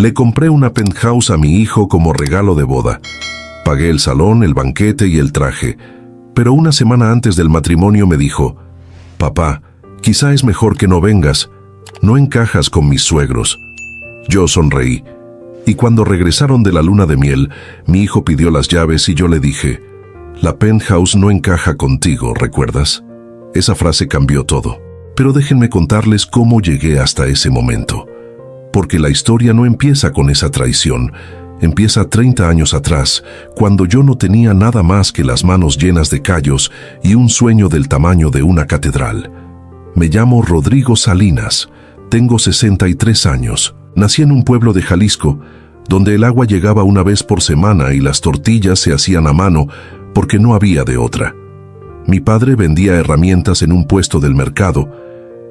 Le compré una penthouse a mi hijo como regalo de boda. Pagué el salón, el banquete y el traje. Pero una semana antes del matrimonio me dijo: «Papá, quizá es mejor que no vengas. No encajas con mis suegros». Yo sonreí. Y cuando regresaron de la luna de miel, mi hijo pidió las llaves y yo le dije: «La penthouse no encaja contigo, ¿recuerdas?». Esa frase cambió todo. Pero déjenme contarles cómo llegué hasta ese momento. Porque la historia no empieza con esa traición. Empieza 30 años atrás, cuando yo no tenía nada más que las manos llenas de callos y un sueño del tamaño de una catedral. Me llamo Rodrigo Salinas, tengo 63 años. Nací en un pueblo de Jalisco, donde el agua llegaba una vez por semana y las tortillas se hacían a mano porque no había de otra. Mi padre vendía herramientas en un puesto del mercado.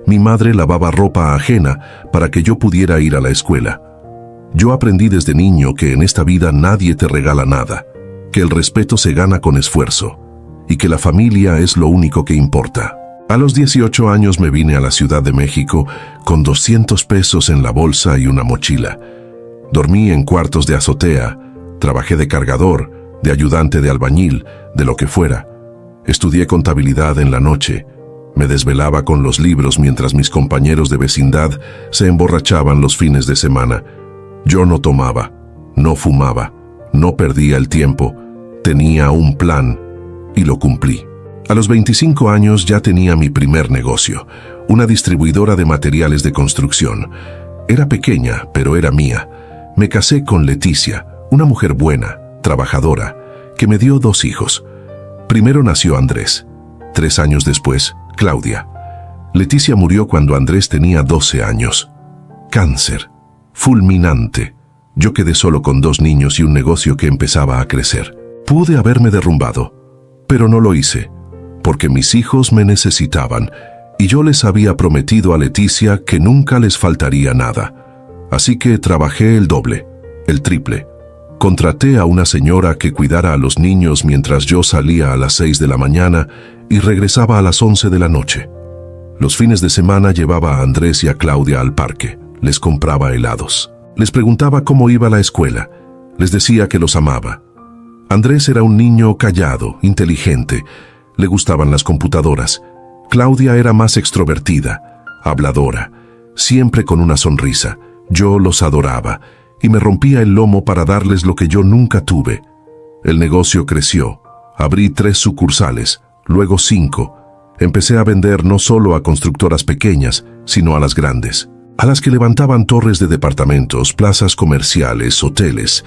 Mi madre lavaba ropa ajena para que yo pudiera ir a la escuela. Yo aprendí desde niño que en esta vida nadie te regala nada, que el respeto se gana con esfuerzo y que la familia es lo único que importa. A los 18 años me vine a la Ciudad de México con 200 pesos en la bolsa y una mochila. Dormí en cuartos de azotea, trabajé de cargador, de ayudante de albañil, de lo que fuera. Estudié contabilidad en la noche. Me desvelaba con los libros mientras mis compañeros de vecindad se emborrachaban los fines de semana. Yo no tomaba, no fumaba, no perdía el tiempo. Tenía un plan y lo cumplí. A los 25 años ya tenía mi primer negocio, una distribuidora de materiales de construcción. Era pequeña, pero era mía. Me casé con Leticia, una mujer buena, trabajadora, que me dio 2 hijos. Primero nació Andrés. 3 años después, Claudia. Leticia murió cuando Andrés tenía 12 años. Cáncer. Fulminante. Yo quedé solo con 2 niños y un negocio que empezaba a crecer. Pude haberme derrumbado, pero no lo hice, porque mis hijos me necesitaban y yo les había prometido a Leticia que nunca les faltaría nada. Así que trabajé el doble, el triple. Contraté a una señora que cuidara a los niños mientras yo salía a las 6 de la mañana y regresaba a las 11 de la noche. Los fines de semana llevaba a Andrés y a Claudia al parque. Les compraba helados. Les preguntaba cómo iba la escuela. Les decía que los amaba. Andrés era un niño callado, inteligente. Le gustaban las computadoras. Claudia era más extrovertida, habladora, siempre con una sonrisa. Yo los adoraba y me rompía el lomo para darles lo que yo nunca tuve. El negocio creció. Abrí 3 sucursales, luego 5. Empecé a vender no solo a constructoras pequeñas, sino a las grandes, a las que levantaban torres de departamentos, plazas comerciales, hoteles.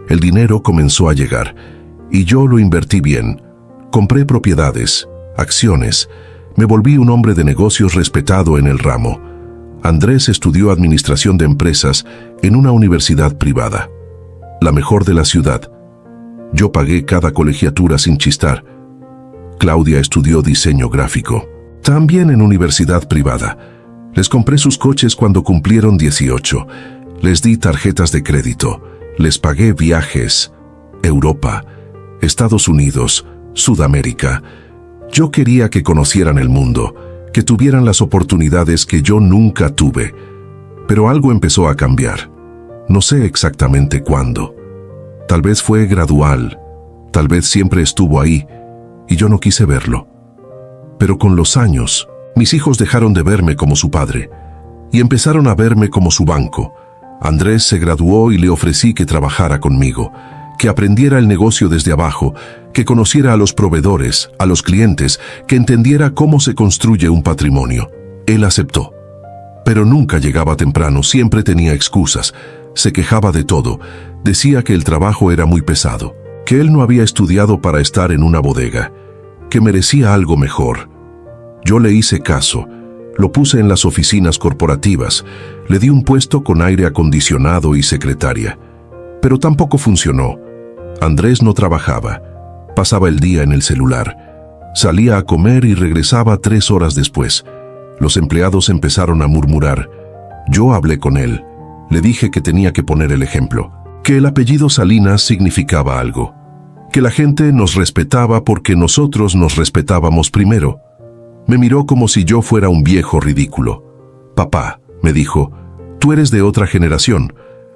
El dinero comenzó a llegar y yo lo invertí bien. Compré propiedades, acciones. Me volví un hombre de negocios respetado en el ramo. Andrés estudió administración de empresas en una universidad privada, la mejor de la ciudad. Yo pagué cada colegiatura sin chistar. Claudia estudió diseño gráfico, también en universidad privada. Les compré sus coches cuando cumplieron 18. Les di tarjetas de crédito. Les pagué viajes. Europa, Estados Unidos, Sudamérica. Yo quería que conocieran el mundo, que tuvieran las oportunidades que yo nunca tuve. Pero algo empezó a cambiar. No sé exactamente cuándo. Tal vez fue gradual, tal vez siempre estuvo ahí, y yo no quise verlo. Pero con los años, mis hijos dejaron de verme como su padre, y empezaron a verme como su banco. Andrés se graduó y le ofrecí que trabajara conmigo, que aprendiera el negocio desde abajo, que conociera a los proveedores, a los clientes, que entendiera cómo se construye un patrimonio. Él aceptó. Pero nunca llegaba temprano, siempre tenía excusas, se quejaba de todo, decía que el trabajo era muy pesado, que él no había estudiado para estar en una bodega, que merecía algo mejor. Yo le hice caso, lo puse en las oficinas corporativas, le di un puesto con aire acondicionado y secretaria. Pero tampoco funcionó. Andrés no trabajaba, pasaba el día en el celular, salía a comer y regresaba 3 horas después. Los empleados empezaron a murmurar. Yo hablé con él, le dije que tenía que poner el ejemplo, que el apellido Salinas significaba algo, que la gente nos respetaba porque nosotros nos respetábamos primero. Me miró como si yo fuera un viejo ridículo. Papá, me dijo, tú eres de otra generación.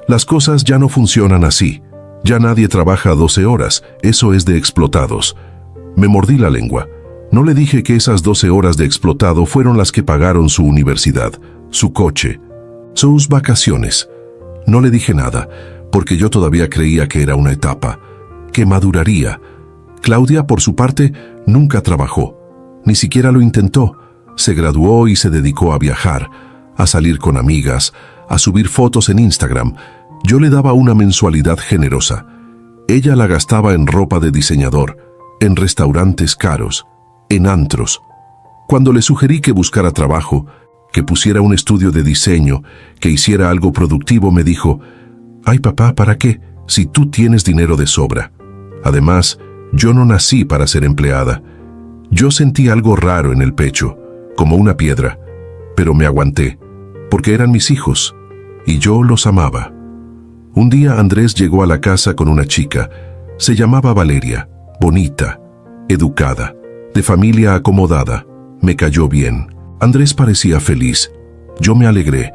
Las cosas ya no funcionan así. Ya nadie trabaja 12 horas, eso es de explotados. Me mordí la lengua. No le dije que esas 12 horas de explotado fueron las que pagaron su universidad, su coche, sus vacaciones. No le dije nada, porque yo todavía creía que era una etapa, que maduraría. Claudia, por su parte, nunca trabajó. Ni siquiera lo intentó. Se graduó y se dedicó a viajar, a salir con amigas, a subir fotos en Instagram. Yo le daba una mensualidad generosa. Ella la gastaba en ropa de diseñador, en restaurantes caros, en antros. Cuando le sugerí que buscara trabajo, que pusiera un estudio de diseño, que hiciera algo productivo, me dijo: «Ay, papá, ¿para qué? Si tú tienes dinero de sobra. Además, yo no nací para ser empleada». Yo sentí algo raro en el pecho, como una piedra, pero me aguanté, porque eran mis hijos, y yo los amaba. Un día Andrés llegó a la casa con una chica. Se llamaba Valeria, bonita, educada, de familia acomodada. Me cayó bien. Andrés parecía feliz. Yo me alegré.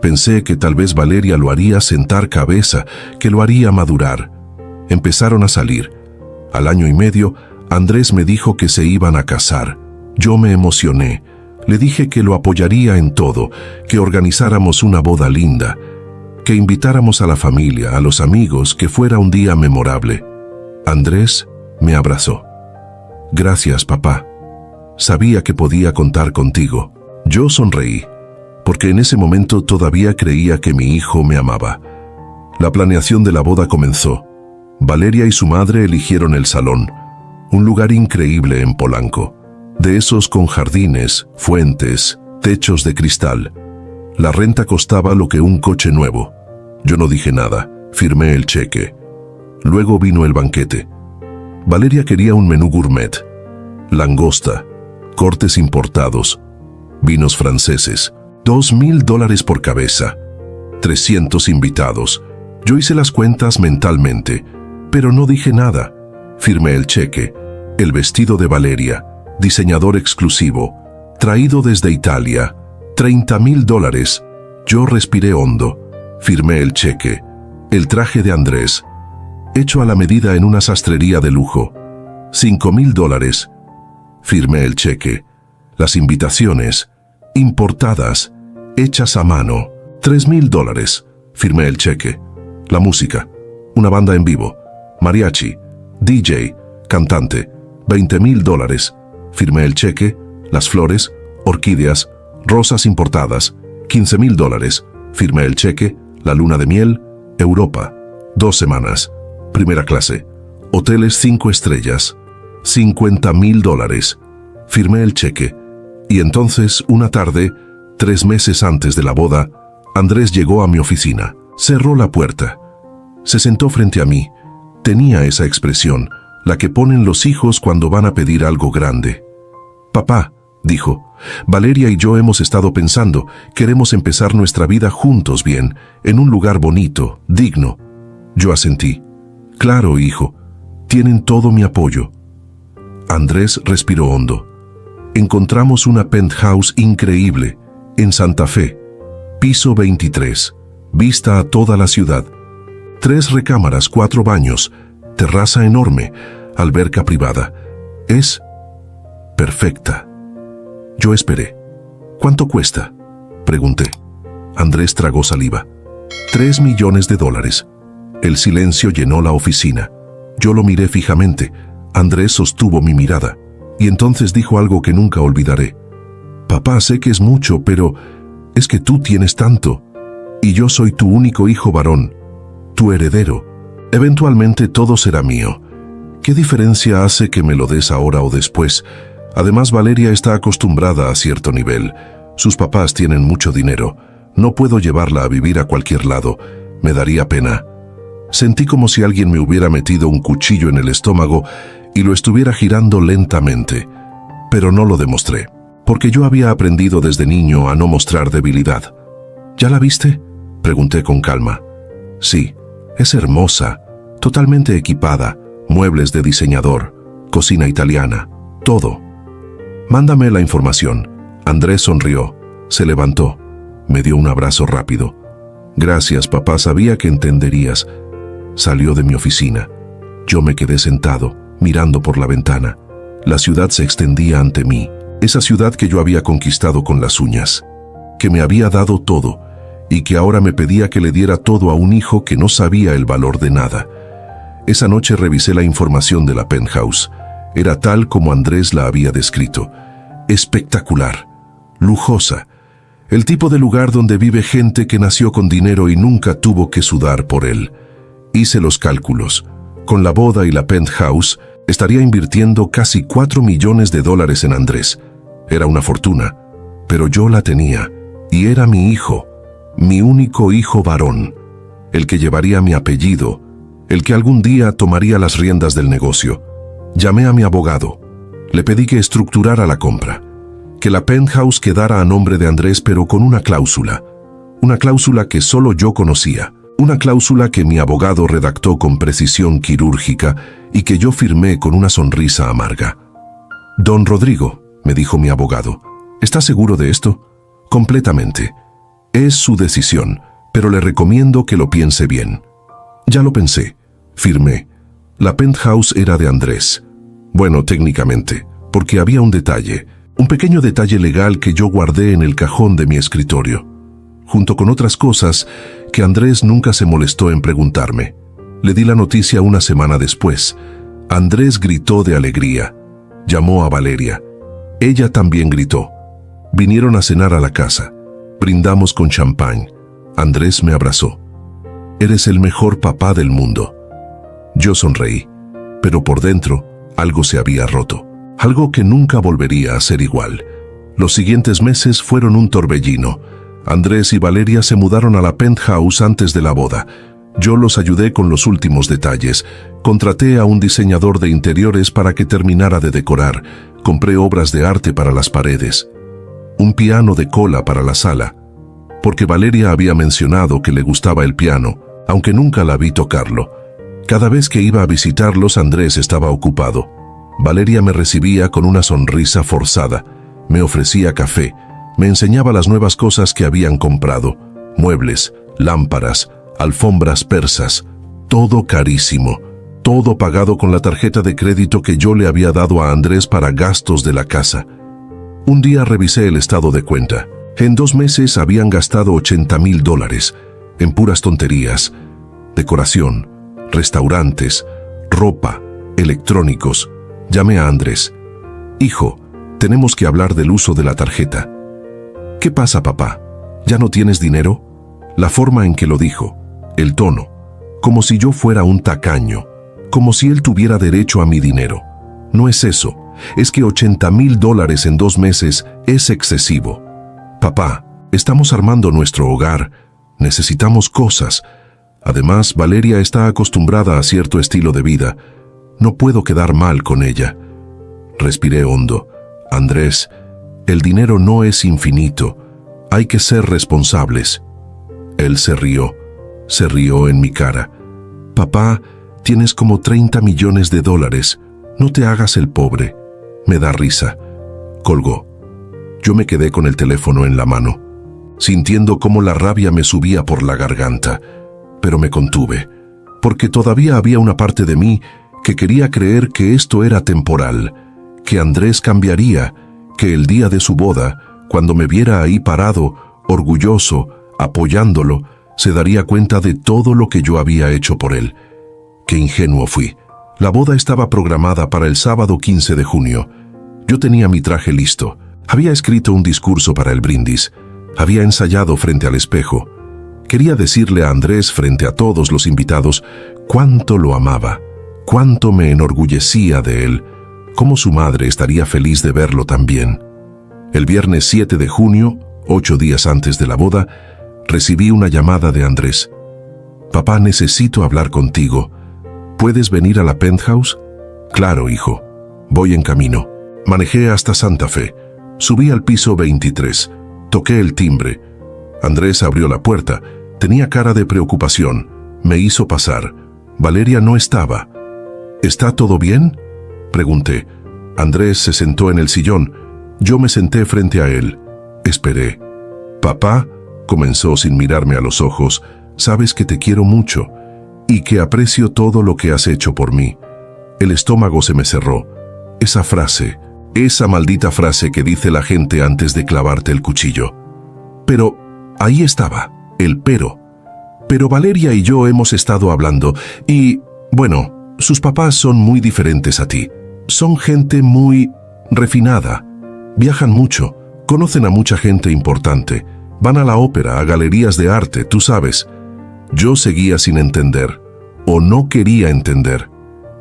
Pensé que tal vez Valeria lo haría sentar cabeza, que lo haría madurar. Empezaron a salir. Al año y medio, Andrés me dijo que se iban a casar. Yo me emocioné. Le dije que lo apoyaría en todo, que organizáramos una boda linda, que invitáramos a la familia, a los amigos, que fuera un día memorable. Andrés me abrazó. «Gracias, papá. Sabía que podía contar contigo». Yo sonreí, porque en ese momento todavía creía que mi hijo me amaba. La planeación de la boda comenzó. Valeria y su madre eligieron el salón, un lugar increíble en Polanco, de esos con jardines, fuentes, techos de cristal. La renta costaba lo que un coche nuevo. Yo no dije nada, firmé el cheque. Luego vino el banquete. Valeria quería un menú gourmet, langosta, cortes importados, vinos franceses, $2,000 por cabeza, 300 invitados. Yo hice las cuentas mentalmente, pero no dije nada. Firmé el cheque, el vestido de Valeria, diseñador exclusivo, traído desde Italia, $30,000. Yo respiré hondo, firmé el cheque, el traje de Andrés, hecho a la medida en una sastrería de lujo, $5,000. Firmé el cheque, las invitaciones, importadas, hechas a mano, $3,000. Firmé el cheque, la música, una banda en vivo, mariachi, DJ, cantante, $20,000. Firmé el cheque, las flores, orquídeas, rosas importadas, $15,000. Firmé el cheque, la luna de miel, Europa, 2 semanas, primera clase, hoteles 5 estrellas, $50,000. Firmé el cheque, y entonces, una tarde, 3 meses antes de la boda, Andrés llegó a mi oficina, cerró la puerta, se sentó frente a mí. Tenía esa expresión, la que ponen los hijos cuando van a pedir algo grande. «Papá», dijo, «Valeria y yo hemos estado pensando, queremos empezar nuestra vida juntos bien, en un lugar bonito, digno». Yo asentí. «Claro, hijo, tienen todo mi apoyo». Andrés respiró hondo. Encontramos una penthouse increíble, en Santa Fe, piso 23, vista a toda la ciudad. 3 recámaras, 4 baños, terraza enorme, alberca privada. Es perfecta. Yo esperé. «¿Cuánto cuesta?», pregunté. Andrés tragó saliva. $3 millones. El silencio llenó la oficina. Yo lo miré fijamente. Andrés sostuvo mi mirada, y entonces dijo algo que nunca olvidaré. «Papá, sé que es mucho, pero es que tú tienes tanto, y yo soy tu único hijo varón, tu heredero. Eventualmente todo será mío. ¿Qué diferencia hace que me lo des ahora o después? Además, Valeria está acostumbrada a cierto nivel. Sus papás tienen mucho dinero. No puedo llevarla a vivir a cualquier lado. Me daría pena». Sentí como si alguien me hubiera metido un cuchillo en el estómago y lo estuviera girando lentamente. Pero no lo demostré, porque yo había aprendido desde niño a no mostrar debilidad. «¿Ya la viste?», pregunté con calma. «Sí, es hermosa, totalmente equipada, muebles de diseñador, cocina italiana, todo». «Mándame la información». Andrés sonrió, se levantó, me dio un abrazo rápido. Gracias, papá, sabía que entenderías. Salió de mi oficina. Yo me quedé sentado, mirando por la ventana. La ciudad se extendía ante mí, esa ciudad que yo había conquistado con las uñas, que me había dado todo, y que ahora me pedía que le diera todo a un hijo que no sabía el valor de nada. Esa noche revisé la información de la penthouse. Era tal como Andrés la había descrito. Espectacular, lujosa, el tipo de lugar donde vive gente que nació con dinero y nunca tuvo que sudar por él. Hice los cálculos. Con la boda y la penthouse, estaría invirtiendo casi $4 millones en Andrés. Era una fortuna, pero yo la tenía, y era mi hijo, mi único hijo varón, el que llevaría mi apellido, el que algún día tomaría las riendas del negocio. Llamé a mi abogado. Le pedí que estructurara la compra, que la penthouse quedara a nombre de Andrés, pero con una cláusula que solo yo conocía, una cláusula que mi abogado redactó con precisión quirúrgica y que yo firmé con una sonrisa amarga. «Don Rodrigo», me dijo mi abogado, «¿está seguro de esto?» «Completamente. Es su decisión, pero le recomiendo que lo piense bien». Ya lo pensé. Firmé. La penthouse era de Andrés. Bueno, técnicamente, porque había un detalle, un pequeño detalle legal que yo guardé en el cajón de mi escritorio, junto con otras cosas que Andrés nunca se molestó en preguntarme. Le di la noticia una semana después. Andrés gritó de alegría. Llamó a Valeria. Ella también gritó. Vinieron a cenar a la casa. Brindamos con champán. Andrés me abrazó. «Eres el mejor papá del mundo». Yo sonreí, pero por dentro algo se había roto, algo que nunca volvería a ser igual. Los siguientes meses fueron un torbellino. Andrés y Valeria se mudaron a la penthouse antes de la boda. Yo los ayudé con los últimos detalles. Contraté a un diseñador de interiores para que terminara de decorar. Compré obras de arte para las paredes. Un piano de cola para la sala, porque Valeria había mencionado que le gustaba el piano, aunque nunca la vi tocarlo. Cada vez que iba a visitarlos, Andrés estaba ocupado. Valeria me recibía con una sonrisa forzada, me ofrecía café, me enseñaba las nuevas cosas que habían comprado, muebles, lámparas, alfombras persas, todo carísimo, todo pagado con la tarjeta de crédito que yo le había dado a Andrés para gastos de la casa. Un día revisé el estado de cuenta. En 2 meses habían gastado $80,000 en puras tonterías, decoración, restaurantes, ropa, electrónicos. Llamé a Andrés. «Hijo, tenemos que hablar del uso de la tarjeta». «¿Qué pasa, papá? ¿Ya no tienes dinero?». La forma en que lo dijo, el tono, como si yo fuera un tacaño, como si él tuviera derecho a mi dinero. No es eso, es que $80,000 en 2 meses es excesivo. «Papá, estamos armando nuestro hogar, necesitamos cosas. Además, Valeria está acostumbrada a cierto estilo de vida. No puedo quedar mal con ella». Respiré hondo. «Andrés, el dinero no es infinito. Hay que ser responsables». Él se rió en mi cara. «Papá, tienes como $30 millones. No te hagas el pobre». Me da risa. Colgó. Yo me quedé con el teléfono en la mano, sintiendo cómo la rabia me subía por la garganta, pero me contuve, porque todavía había una parte de mí que quería creer que esto era temporal, que Andrés cambiaría, que el día de su boda, cuando me viera ahí parado, orgulloso, apoyándolo, se daría cuenta de todo lo que yo había hecho por él. Qué ingenuo fui. La boda estaba programada para el sábado 15 de junio. Yo tenía mi traje listo. Había escrito un discurso para el brindis. Había ensayado frente al espejo. Quería decirle a Andrés frente a todos los invitados cuánto lo amaba, cuánto me enorgullecía de él, cómo su madre estaría feliz de verlo también. El viernes 7 de junio, 8 días antes de la boda, recibí una llamada de Andrés. «Papá, necesito hablar contigo. ¿Puedes venir a la penthouse?» «Claro, hijo. Voy en camino». Manejé hasta Santa Fe. Subí al piso 23. Toqué el timbre. Andrés abrió la puerta. Tenía cara de preocupación. Me hizo pasar. Valeria no estaba. «¿Está todo bien?», pregunté. Andrés se sentó en el sillón. Yo me senté frente a él. Esperé. «Papá», comenzó sin mirarme a los ojos, sabes que te quiero mucho y que aprecio todo lo que has hecho por mí. El estómago se me cerró. Esa frase, esa maldita frase que dice la gente antes de clavarte el cuchillo. Pero ahí estaba, el pero. Pero Valeria y yo hemos estado hablando y, bueno, sus papás son muy diferentes a ti. Son gente muy refinada. Viajan mucho, conocen a mucha gente importante. Van a la ópera, a galerías de arte, tú sabes. Yo seguía sin entender, o no quería entender.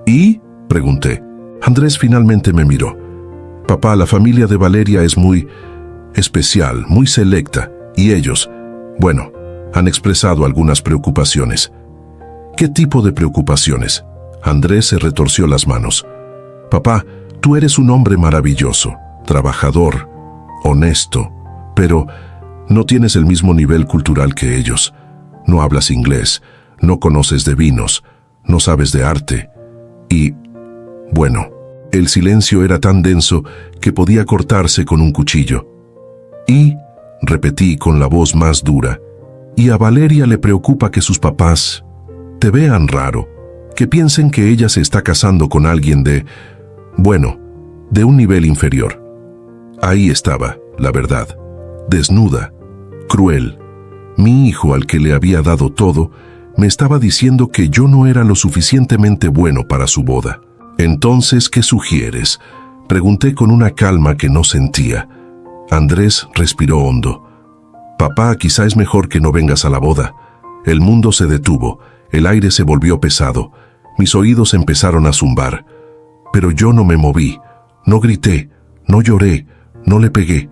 ¿Y? Pregunté. Andrés finalmente me miró. Papá, la familia de Valeria es muy especial, muy selecta, y ellos, bueno, han expresado algunas preocupaciones. ¿Qué tipo de preocupaciones? Andrés se retorció las manos. Papá, tú eres un hombre maravilloso, trabajador, honesto, pero no tienes el mismo nivel cultural que ellos. No hablas inglés, no conoces de vinos, no sabes de arte. Y, bueno, el silencio era tan denso que podía cortarse con un cuchillo. Y, repetí con la voz más dura, y a Valeria le preocupa que sus papás te vean raro, que piensen que ella se está casando con alguien de, bueno, de un nivel inferior. Ahí estaba, la verdad, desnuda, cruel. Mi hijo, al que le había dado todo, me estaba diciendo que yo no era lo suficientemente bueno para su boda. Entonces, ¿qué sugieres? Pregunté con una calma que no sentía. Andrés respiró hondo. Papá, quizá es mejor que no vengas a la boda. El mundo se detuvo, el aire se volvió pesado, mis oídos empezaron a zumbar. Pero yo no me moví, no grité, no lloré, no le pegué,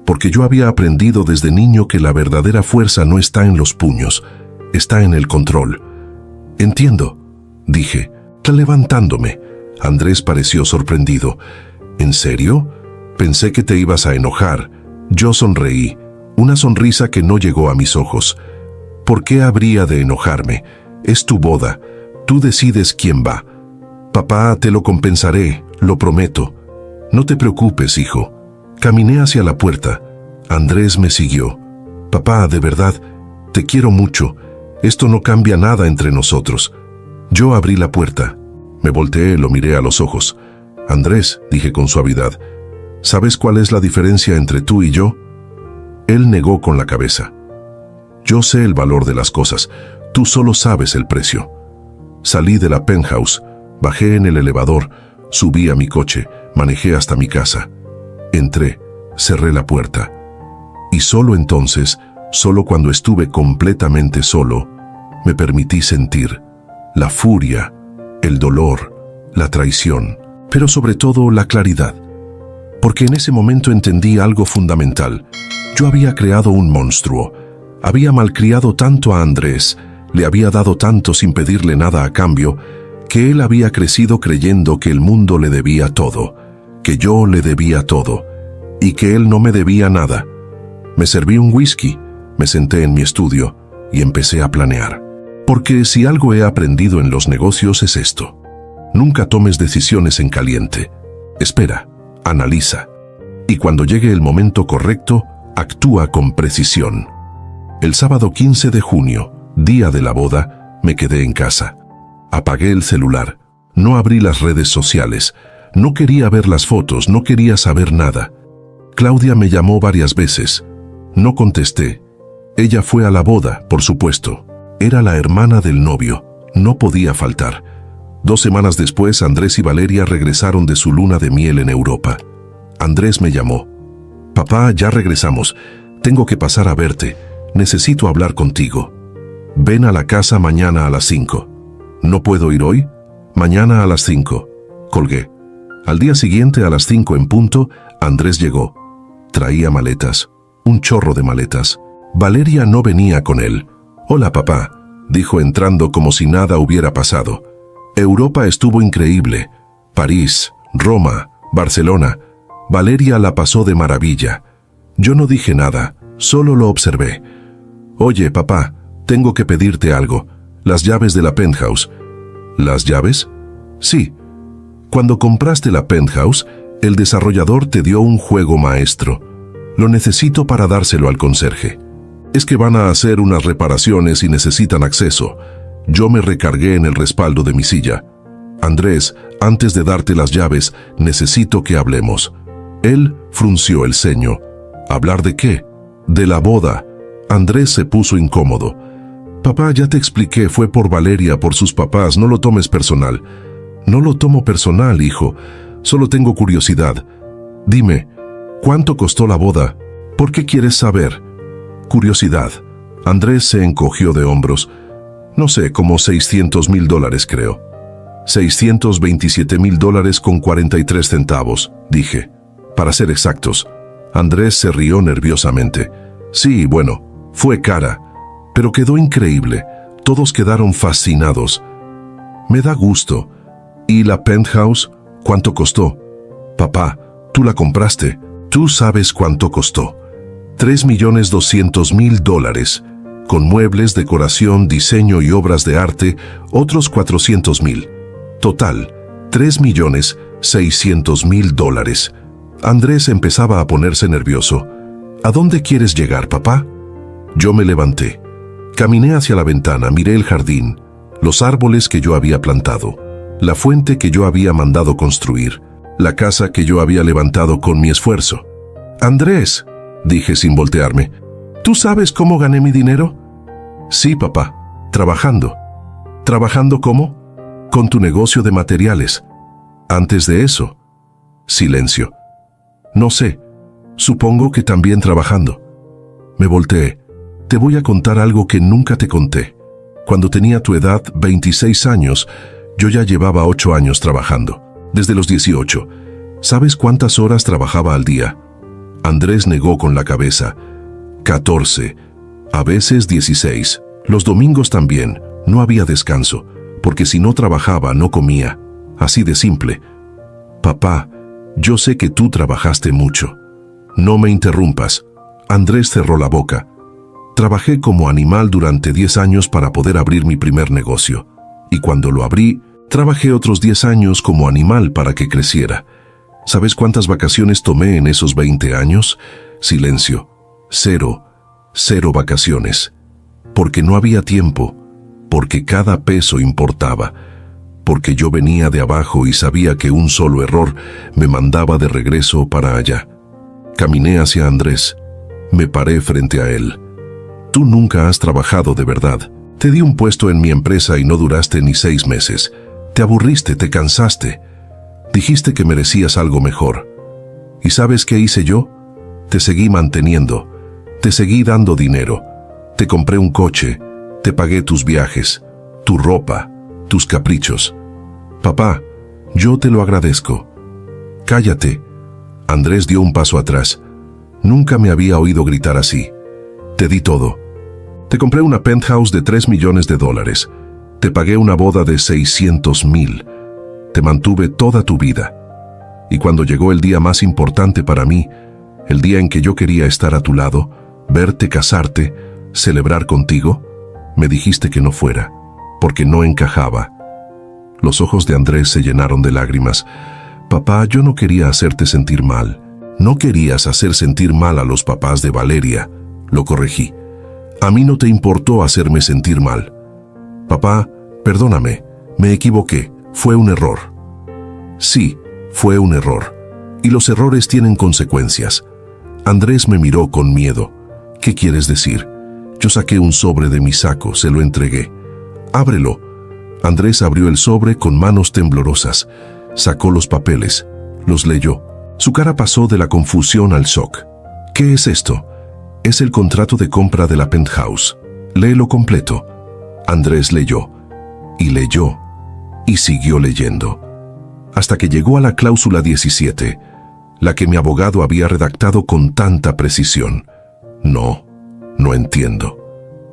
porque yo había aprendido desde niño que la verdadera fuerza no está en los puños, está en el control. Entiendo, dije, levantándome. Andrés pareció sorprendido. ¿En serio? Pensé que te ibas a enojar. Yo sonreí, una sonrisa que no llegó a mis ojos. ¿Por qué habría de enojarme? Es tu boda. Tú decides quién va. Papá, te lo compensaré, lo prometo. No te preocupes, hijo. Caminé hacia la puerta. Andrés me siguió. Papá, de verdad, te quiero mucho. Esto no cambia nada entre nosotros. Yo abrí la puerta. Me volteé, lo miré a los ojos. Andrés, dije con suavidad, ¿sabes cuál es la diferencia entre tú y yo? Él negó con la cabeza. Yo sé el valor de las cosas, tú solo sabes el precio. Salí de la penthouse, bajé en el elevador, subí a mi coche, manejé hasta mi casa. Entré, cerré la puerta. Y solo entonces, solo cuando estuve completamente solo, me permití sentir la furia, el dolor, la traición, pero sobre todo la claridad. Porque en ese momento entendí algo fundamental. Yo había creado un monstruo. Había malcriado tanto a Andrés, le había dado tanto sin pedirle nada a cambio, que él había crecido creyendo que el mundo le debía todo, que yo le debía todo, y que él no me debía nada. Me serví un whisky, me senté en mi estudio y empecé a planear. Porque si algo he aprendido en los negocios es esto. Nunca tomes decisiones en caliente. Espera, analiza. Y cuando llegue el momento correcto, actúa con precisión. El sábado 15 de junio, día de la boda, me quedé en casa. Apagué el celular. No abrí las redes sociales. No quería ver las fotos, no quería saber nada. Claudia me llamó varias veces. No contesté. Ella fue a la boda, por supuesto. Era la hermana del novio. No podía faltar. 2 semanas después, Andrés y Valeria regresaron de su luna de miel en Europa. Andrés me llamó. Papá, ya regresamos. Tengo que pasar a verte. Necesito hablar contigo. Ven a la casa mañana a las 5. ¿No puedo ir hoy? Mañana a las 5. Colgué. Al día siguiente a las 5 en punto, Andrés llegó. Traía maletas. Un chorro de maletas. Valeria no venía con él. Hola, papá, dijo entrando como si nada hubiera pasado. Europa estuvo increíble. París, Roma, Barcelona. Valeria la pasó de maravilla. Yo no dije nada, solo lo observé. Oye, papá, tengo que pedirte algo. Las llaves de la penthouse. ¿Las llaves? Sí. Cuando compraste la penthouse, el desarrollador te dio un juego maestro. Lo necesito para dárselo al conserje. Es que van a hacer unas reparaciones y necesitan acceso. Yo me recargué en el respaldo de mi silla. Andrés, antes de darte las llaves, necesito que hablemos. Él frunció el ceño. ¿Hablar de qué? De la boda. Andrés se puso incómodo. Papá, ya te expliqué, fue por Valeria, por sus papás, no lo tomes personal. No lo tomo personal, hijo. Solo tengo curiosidad. Dime, ¿cuánto costó la boda? ¿Por qué quieres saber? Curiosidad. Andrés se encogió de hombros. No sé, como $600,000 creo. $627,000 con 43 centavos, dije. Para ser exactos. Andrés se rió nerviosamente. Sí, bueno, fue cara, pero quedó increíble. Todos quedaron fascinados. Me da gusto. ¿Y la penthouse? ¿Cuánto costó? Papá, tú la compraste. Tú sabes cuánto costó. $3,200,000. Con muebles, decoración, diseño y obras de arte, otros $400,000. Total, $3,600,000. Andrés empezaba a ponerse nervioso. ¿A dónde quieres llegar, papá? Yo me levanté. Caminé hacia la ventana, miré el jardín, los árboles que yo había plantado, la fuente que yo había mandado construir, la casa que yo había levantado con mi esfuerzo. Andrés, dije sin voltearme, ¿tú sabes cómo gané mi dinero? Sí, papá, trabajando. ¿Trabajando cómo? Con tu negocio de materiales. Antes de eso, silencio. No sé, supongo que también trabajando. Me volteé. Te voy a contar algo que nunca te conté. Cuando tenía tu edad, 26 años, yo ya llevaba 8 años trabajando. Desde los 18. ¿Sabes cuántas horas trabajaba al día? Andrés negó con la cabeza. 14. A veces 16. Los domingos también. No había descanso, porque si no trabajaba, no comía. Así de simple. Papá, yo sé que tú trabajaste mucho. No me interrumpas. Andrés cerró la boca. Trabajé como animal durante 10 años para poder abrir mi primer negocio. Y cuando lo abrí, trabajé otros 10 años como animal para que creciera. ¿Sabes cuántas vacaciones tomé en esos 20 años? Silencio. 0 vacaciones. Porque no había tiempo. Porque cada peso importaba. Porque yo venía de abajo y sabía que un solo error me mandaba de regreso para allá. Caminé hacia Andrés. Me paré frente a él. Tú nunca has trabajado de verdad. Te di un puesto en mi empresa y no duraste ni 6 meses. Te aburriste, te cansaste. Dijiste que merecías algo mejor. ¿Y sabes qué hice yo? Te seguí manteniendo. Te seguí dando dinero. Te compré un coche. Te pagué tus viajes, tu ropa, tus caprichos. Papá, yo te lo agradezco. Cállate. Andrés dio un paso atrás. Nunca me había oído gritar así. Te di todo. Te compré una penthouse de $3 millones. Te pagué una boda de 600,000. Te mantuve toda tu vida. Y cuando llegó el día más importante para mí, el día en que yo quería estar a tu lado, verte casarte, celebrar contigo, me dijiste que no fuera, porque no encajaba. Los ojos de Andrés se llenaron de lágrimas. Papá, yo no quería hacerte sentir mal. No querías hacer sentir mal a los papás de Valeria. Lo corregí. A mí no te importó hacerme sentir mal. Papá, perdóname, me equivoqué, fue un error. Sí, fue un error. Y los errores tienen consecuencias. Andrés me miró con miedo. ¿Qué quieres decir? Yo saqué un sobre de mi saco, se lo entregué. Ábrelo. Andrés abrió el sobre con manos temblorosas. Sacó los papeles. Los leyó. Su cara pasó de la confusión al shock. ¿Qué es esto? Es el contrato de compra de la penthouse. Léelo completo. Andrés leyó. Y leyó. Y siguió leyendo. Hasta que llegó a la cláusula 17, la que mi abogado había redactado con tanta precisión. No entiendo.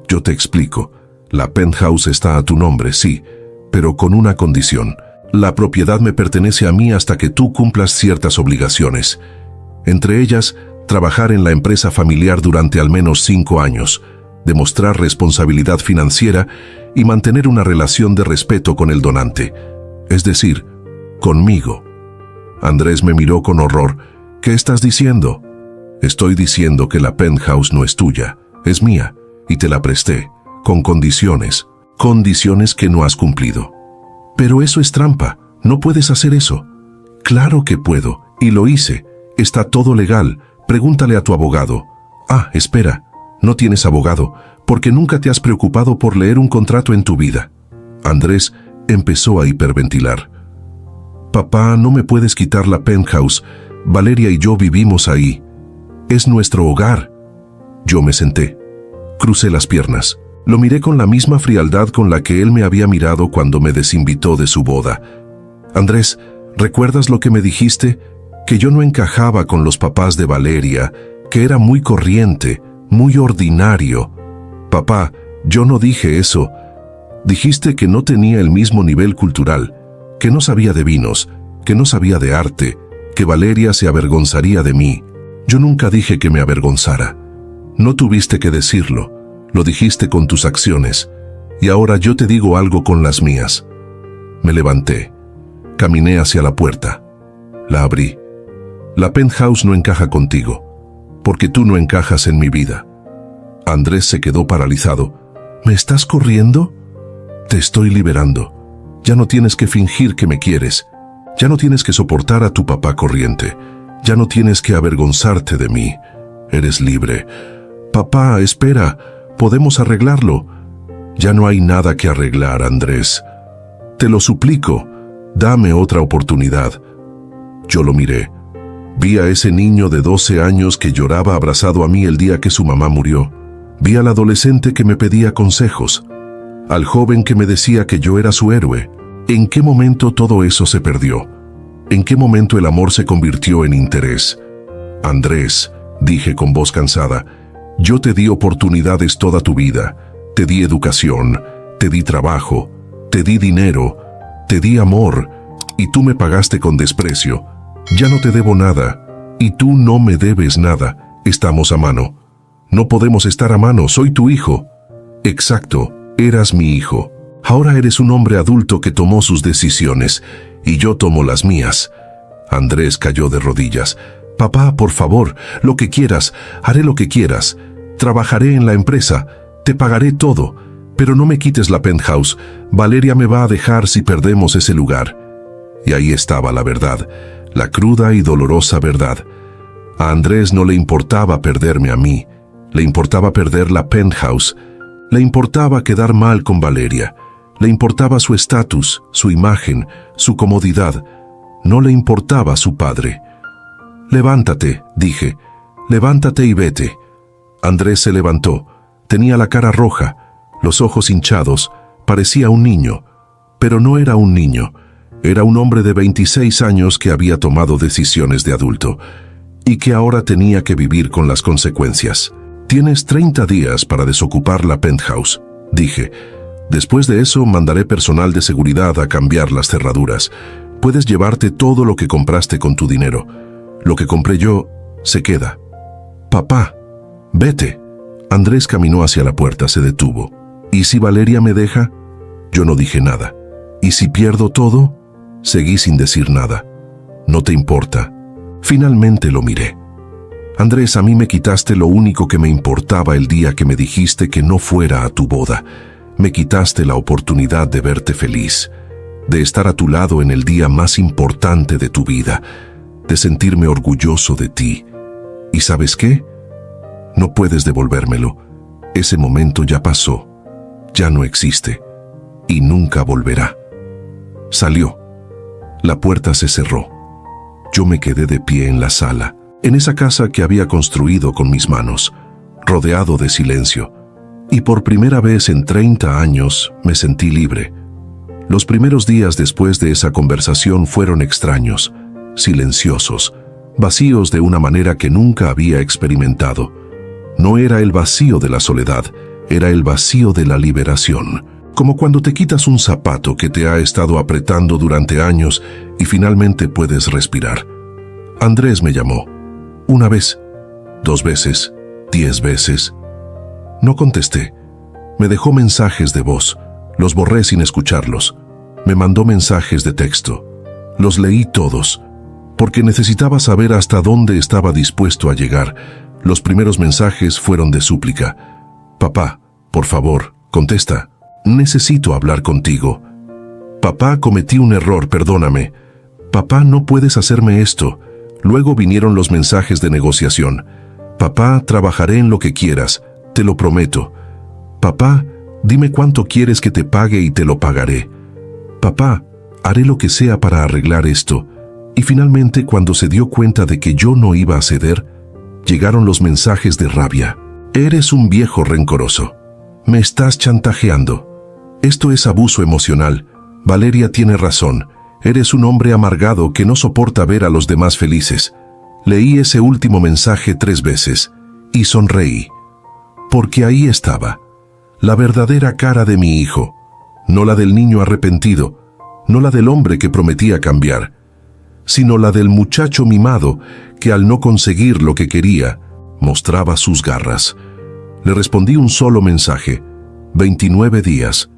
Yo te explico. La penthouse está a tu nombre, sí, pero con una condición. La propiedad me pertenece a mí hasta que tú cumplas ciertas obligaciones. Entre ellas, trabajar en la empresa familiar durante al menos 5 años, demostrar responsabilidad financiera y mantener una relación de respeto con el donante. Es decir, conmigo. Andrés me miró con horror. ¿Qué estás diciendo? Estoy diciendo que la penthouse no es tuya. es mía, y te la presté, con condiciones que no has cumplido. Pero eso es trampa, no puedes hacer eso. Claro que puedo, y lo hice, está todo legal, pregúntale a tu abogado. Ah, espera, no tienes abogado, porque nunca te has preocupado por leer un contrato en tu vida. Andrés empezó a hiperventilar. Papá, no me puedes quitar la penthouse, Valeria y yo vivimos ahí. Es nuestro hogar. Yo me senté, crucé las piernas, lo miré con la misma frialdad con la que él me había mirado cuando me desinvitó de su boda. Andrés, ¿recuerdas lo que me dijiste? Que yo no encajaba con los papás de Valeria, que era muy corriente, muy ordinario. Papá, yo no dije eso. Dijiste que no tenía el mismo nivel cultural, que no sabía de vinos, que no sabía de arte, que Valeria se avergonzaría de mí. Yo nunca dije que me avergonzara. No tuviste que decirlo, lo dijiste con tus acciones, y ahora yo te digo algo con las mías. Me levanté, caminé hacia la puerta, la abrí. La penthouse no encaja contigo, porque tú no encajas en mi vida. Andrés se quedó paralizado. ¿Me estás corriendo? Te estoy liberando. Ya no tienes que fingir que me quieres. Ya no tienes que soportar a tu papá corriente. Ya no tienes que avergonzarte de mí. Eres libre. Papá, espera. Podemos arreglarlo. Ya no hay nada que arreglar, Andrés. Te lo suplico. Dame otra oportunidad. Yo lo miré. Vi a ese niño de 12 años que lloraba abrazado a mí el día que su mamá murió. Vi al adolescente que me pedía consejos. Al joven que me decía que yo era su héroe. ¿En qué momento todo eso se perdió? ¿En qué momento el amor se convirtió en interés? Andrés, dije con voz cansada, yo te di oportunidades toda tu vida. Te di educación, te di trabajo, te di dinero, te di amor, y tú me pagaste con desprecio. Ya no te debo nada, y tú no me debes nada. Estamos a mano. No podemos estar a mano, soy tu hijo. Exacto, eras mi hijo. Ahora eres un hombre adulto que tomó sus decisiones, y yo tomo las mías. Andrés cayó de rodillas. Papá, por favor, lo que quieras, haré lo que quieras. Trabajaré en la empresa, te pagaré todo, pero no me quites la penthouse. Valeria me va a dejar si perdemos ese lugar. Y ahí estaba la verdad, la cruda y dolorosa verdad. A Andrés no le importaba perderme a mí, le importaba perder la penthouse, le importaba quedar mal con Valeria, le importaba su estatus, su imagen, su comodidad, no le importaba su padre. Levántate, dije, levántate y vete. Andrés se levantó, tenía la cara roja, los ojos hinchados, parecía un niño, pero no era un niño. Era un hombre de 26 años que había tomado decisiones de adulto y que ahora tenía que vivir con las consecuencias. Tienes 30 días para desocupar la penthouse, dije. Después de eso mandaré personal de seguridad a cambiar las cerraduras. Puedes llevarte todo lo que compraste con tu dinero. Lo que compré yo se queda. Papá, vete. Andrés caminó hacia la puerta, se detuvo. ¿Y si Valeria me deja? Yo no dije nada. ¿Y si pierdo todo? Seguí sin decir nada. No te importa. Finalmente lo miré. Andrés, a mí me quitaste lo único que me importaba el día que me dijiste que no fuera a tu boda. Me quitaste la oportunidad de verte feliz, de estar a tu lado en el día más importante de tu vida, de sentirme orgulloso de ti. ¿Y sabes qué? No puedes devolvérmelo. Ese momento ya pasó, ya no existe, y nunca volverá. Salió. La puerta se cerró. Yo me quedé de pie en la sala, en esa casa que había construido con mis manos, rodeado de silencio. Y por primera vez en 30 años me sentí libre. Los primeros días después de esa conversación fueron extraños, silenciosos, vacíos de una manera que nunca había experimentado. No era el vacío de la soledad, era el vacío de la liberación. Como cuando te quitas un zapato que te ha estado apretando durante años y finalmente puedes respirar. Andrés me llamó. 1 vez, 2 veces, 10 veces. No contesté. Me dejó mensajes de voz. Los borré sin escucharlos. Me mandó mensajes de texto. Los leí todos, porque necesitaba saber hasta dónde estaba dispuesto a llegar. Los primeros mensajes fueron de súplica. Papá, por favor, contesta. Necesito hablar contigo. Papá, cometí un error, perdóname. Papá, no puedes hacerme esto. Luego vinieron los mensajes de negociación. Papá, trabajaré en lo que quieras, te lo prometo. Papá, dime cuánto quieres que te pague y te lo pagaré. Papá, haré lo que sea para arreglar esto. Y finalmente, cuando se dio cuenta de que yo no iba a ceder, llegaron los mensajes de rabia. Eres un viejo rencoroso. Me estás chantajeando. Esto es abuso emocional. Valeria tiene razón. Eres un hombre amargado que no soporta ver a los demás felices. Leí ese último mensaje 3 veces y sonreí. Porque ahí estaba, la verdadera cara de mi hijo. No la del niño arrepentido, no la del hombre que prometía cambiar, sino la del muchacho mimado que al no conseguir lo que quería, mostraba sus garras. Le respondí un solo mensaje, 29 días.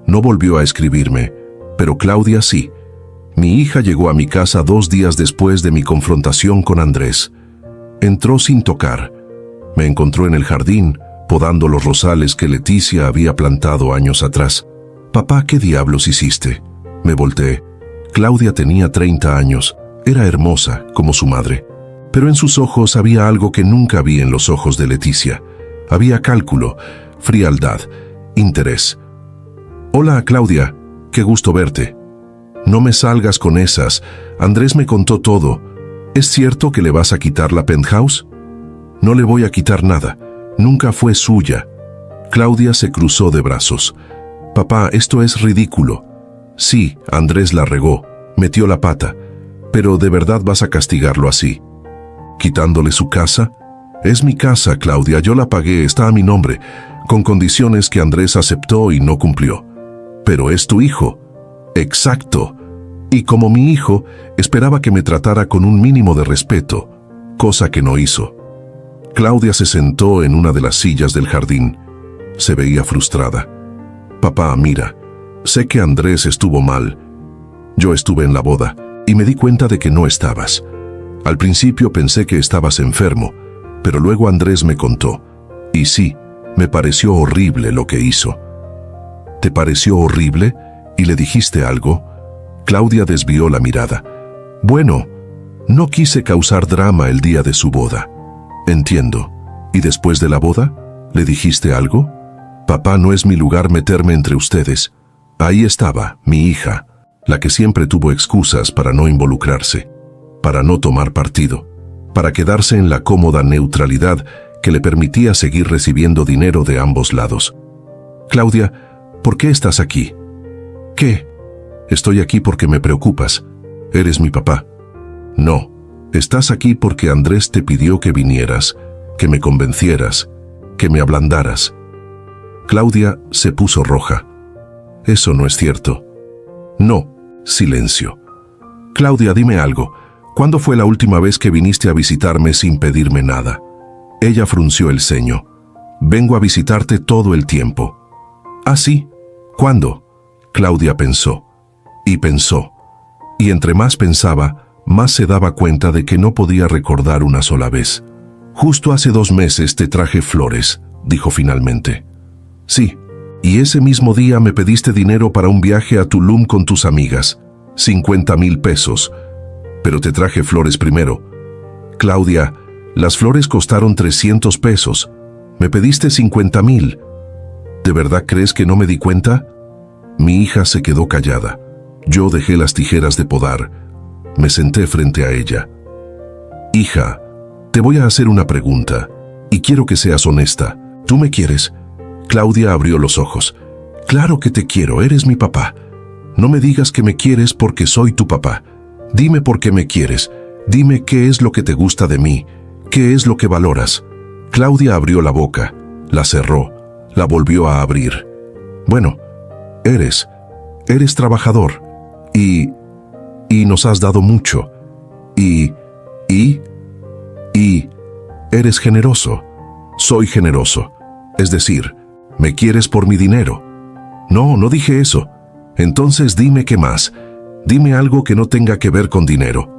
No volvió a escribirme, pero Claudia sí. Mi hija llegó a mi casa 2 días después de mi confrontación con Andrés. Entró sin tocar. Me encontró en el jardín, podando los rosales que Leticia había plantado años atrás. Papá, ¿qué diablos hiciste? Me volteé. Claudia tenía 30 años. Era hermosa, como su madre. Pero en sus ojos había algo que nunca vi en los ojos de Leticia. Había cálculo, frialdad, interés. Hola, Claudia. Qué gusto verte. No me salgas con esas. Andrés me contó todo. ¿Es cierto que le vas a quitar la penthouse? No le voy a quitar nada. Nunca fue suya. Claudia se cruzó de brazos. Papá, esto es ridículo. Sí, Andrés la regó, metió la pata. Pero ¿de verdad vas a castigarlo así? ¿Quitándole su casa? Es mi casa, Claudia, yo la pagué, está a mi nombre, con condiciones que Andrés aceptó y no cumplió. Pero es tu hijo. Exacto. Y como mi hijo, esperaba que me tratara con un mínimo de respeto, cosa que no hizo. Claudia se sentó en una de las sillas del jardín. Se veía frustrada. Papá, mira, sé que Andrés estuvo mal. Yo estuve en la boda y me di cuenta de que no estabas. Al principio pensé que estabas enfermo, pero luego Andrés me contó. Y sí, me pareció horrible lo que hizo. ¿Te pareció horrible? ¿Y le dijiste algo? Claudia desvió la mirada. Bueno, no quise causar drama el día de su boda. Entiendo. ¿Y después de la boda? ¿Le dijiste algo? Papá, no es mi lugar meterme entre ustedes. Ahí estaba, mi hija, la que siempre tuvo excusas para no involucrarse, para no tomar partido, para quedarse en la cómoda neutralidad que le permitía seguir recibiendo dinero de ambos lados. Claudia, ¿por qué estás aquí? ¿Qué? Estoy aquí porque me preocupas. Eres mi papá. No, estás aquí porque Andrés te pidió que vinieras, que me convencieras, que me ablandaras. Claudia se puso roja. Eso no es cierto. No, silencio. Claudia, dime algo. ¿Cuándo fue la última vez que viniste a visitarme sin pedirme nada? Ella frunció el ceño. Vengo a visitarte todo el tiempo. ¿Ah, sí? ¿Cuándo? Claudia pensó. Y pensó. Y entre más pensaba, más se daba cuenta de que no podía recordar una sola vez. Justo hace 2 meses te traje flores, dijo finalmente. Sí, y ese mismo día me pediste dinero para un viaje a Tulum con tus amigas, 50,000 pesos. Pero te traje flores primero. Claudia, las flores costaron 300 pesos. Me pediste 50,000. ¿De verdad crees que no me di cuenta? Mi hija se quedó callada. Yo dejé las tijeras de podar. Me senté frente a ella. Hija, te voy a hacer una pregunta, y quiero que seas honesta. ¿Tú me quieres? Claudia abrió los ojos. Claro que te quiero, eres mi papá. No me digas que me quieres porque soy tu papá. Dime por qué me quieres. Dime qué es lo que te gusta de mí. ¿Qué es lo que valoras? Claudia abrió la boca, la cerró, la volvió a abrir. Bueno, eres trabajador. Y nos has dado mucho. Y eres generoso. Soy generoso. Es decir, ¿me quieres por mi dinero? No, no dije eso. Entonces dime qué más. Dime algo que no tenga que ver con dinero.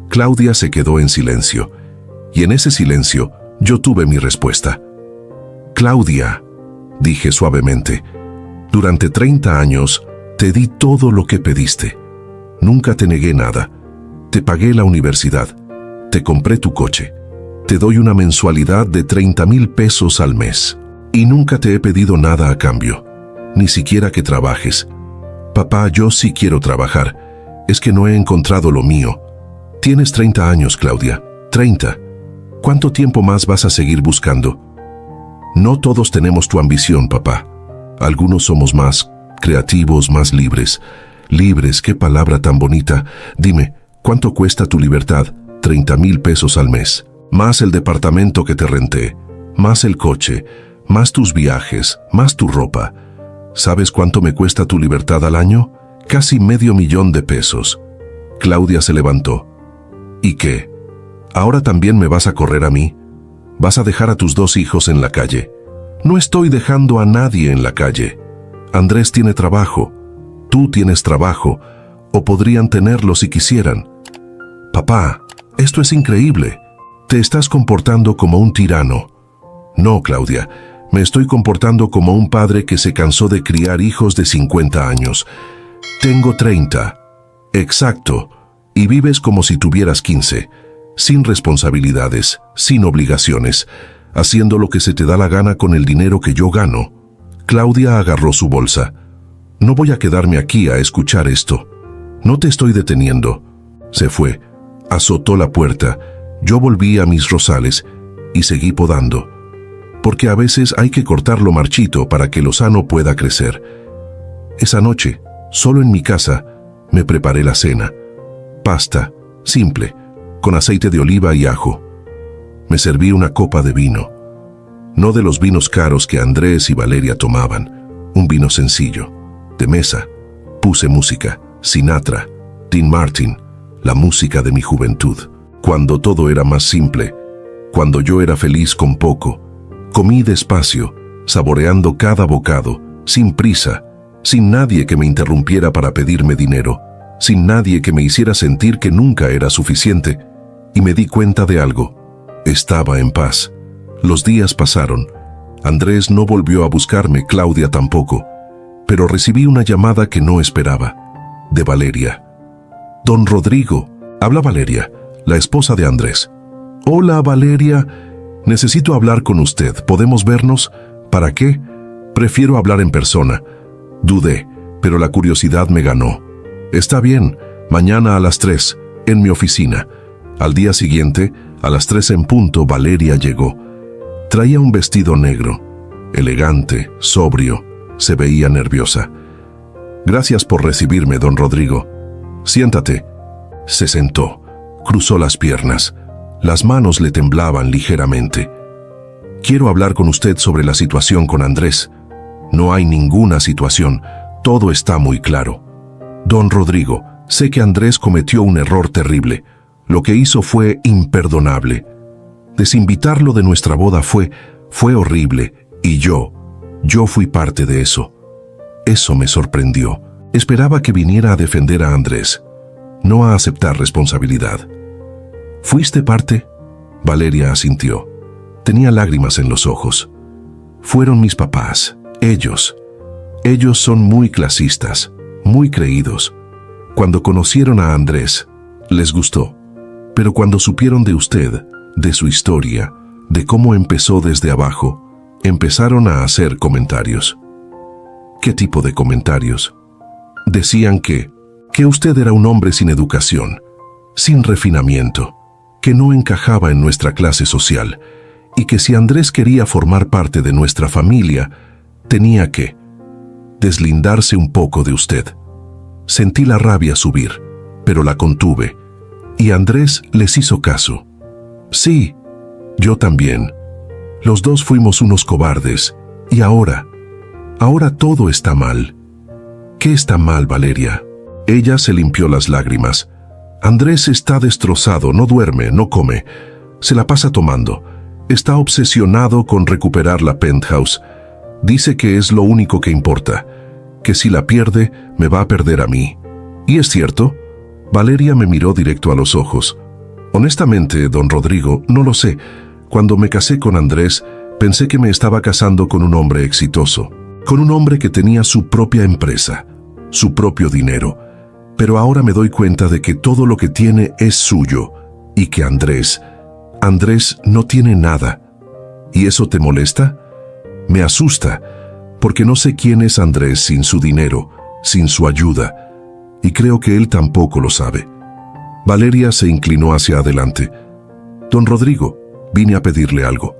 Claudia se quedó en silencio. Y en ese silencio, yo tuve mi respuesta. Claudia, dije suavemente, durante 30 años te di todo lo que pediste. Nunca te negué nada. Te pagué la universidad. Te compré tu coche. Te doy una mensualidad de 30,000 pesos al mes. Y nunca te he pedido nada a cambio. Ni siquiera que trabajes. Papá, yo sí quiero trabajar. Es que no he encontrado lo mío. Tienes 30 años, Claudia. 30. ¿Cuánto tiempo más vas a seguir buscando? No todos tenemos tu ambición, papá. Algunos somos más creativos, más libres. Libres, qué palabra tan bonita. Dime, ¿cuánto cuesta tu libertad? 30,000 pesos al mes. Más el departamento que te renté. Más el coche. Más tus viajes. Más tu ropa. ¿Sabes cuánto me cuesta tu libertad al año? Casi $500,000 de pesos. Claudia se levantó. ¿Y qué? ¿Ahora también me vas a correr a mí? ¿Vas a dejar a tus 2 hijos en la calle? No estoy dejando a nadie en la calle. Andrés tiene trabajo. Tú tienes trabajo. O podrían tenerlo si quisieran. Papá, esto es increíble. Te estás comportando como un tirano. No, Claudia. Me estoy comportando como un padre que se cansó de criar hijos de 50 años. Tengo 30. Exacto. Y vives como si tuvieras 15. Sin responsabilidades, sin obligaciones, haciendo lo que se te da la gana con el dinero que yo gano. Claudia agarró su bolsa. No voy a quedarme aquí a escuchar esto. No te estoy deteniendo. Se fue. Azotó la puerta. Yo volví a mis rosales y seguí podando. Porque a veces hay que cortar lo marchito para que lo sano pueda crecer. Esa noche, solo en mi casa, me preparé la cena. Pasta, simple, con aceite de oliva y ajo. Me serví una copa de vino. No de los vinos caros que Andrés y Valeria tomaban. Un vino sencillo, de mesa. Puse música, Sinatra, Dean Martin, la música de mi juventud. Cuando todo era más simple, cuando yo era feliz con poco. Comí despacio, saboreando cada bocado, sin prisa, sin nadie que me interrumpiera para pedirme dinero, sin nadie que me hiciera sentir que nunca era suficiente, y me di cuenta de algo. Estaba en paz. Los días pasaron. Andrés no volvió a buscarme, Claudia tampoco, pero recibí una llamada que no esperaba, de Valeria. Don Rodrigo, habla Valeria, la esposa de Andrés. Hola, Valeria. Necesito hablar con usted. ¿Podemos vernos? ¿Para qué? Prefiero hablar en persona. Dudé, pero la curiosidad me ganó. Está bien, mañana a las 3, en mi oficina. Al día siguiente, a las 3 en punto, Valeria llegó. Traía un vestido negro, elegante, sobrio. Se veía nerviosa. Gracias por recibirme, don Rodrigo. Siéntate. Se sentó, cruzó las piernas. Las manos le temblaban ligeramente. Quiero hablar con usted sobre la situación con Andrés. No hay ninguna situación. Todo está muy claro. Don Rodrigo, sé que Andrés cometió un error terrible. Lo que hizo fue imperdonable. Desinvitarlo de nuestra boda fue horrible. Y yo fui parte de eso. Eso me sorprendió. Esperaba que viniera a defender a Andrés, no a aceptar responsabilidad. ¿Fuiste parte? Valeria asintió. Tenía lágrimas en los ojos. Fueron mis papás, ellos. Ellos son muy clasistas, muy creídos. Cuando conocieron a Andrés, les gustó. Pero cuando supieron de usted, de su historia, de cómo empezó desde abajo, empezaron a hacer comentarios. ¿Qué tipo de comentarios? Decían que usted era un hombre sin educación, sin refinamiento, que no encajaba en nuestra clase social, y que si Andrés quería formar parte de nuestra familia, tenía que deslindarse un poco de usted. Sentí la rabia subir, pero la contuve, y Andrés les hizo caso. Sí, yo también. Los dos fuimos unos cobardes, y ahora todo está mal. ¿Qué está mal, Valeria? Ella se limpió las lágrimas. Andrés está destrozado, no duerme, no come. Se la pasa tomando. Está obsesionado con recuperar la penthouse. Dice que es lo único que importa, que si la pierde, me va a perder a mí. ¿Y es cierto? Valeria me miró directo a los ojos. Honestamente, don Rodrigo, no lo sé. Cuando me casé con Andrés, Pensé que me estaba casando con un hombre exitoso, con un hombre que tenía su propia empresa, su propio dinero, pero ahora me doy cuenta de que todo lo que tiene es suyo y que Andrés no tiene nada. ¿Y eso te molesta? Me asusta, porque no sé quién es Andrés sin su dinero, sin su ayuda, y creo que él tampoco lo sabe. Valeria se inclinó hacia adelante. Don Rodrigo, vine a pedirle algo.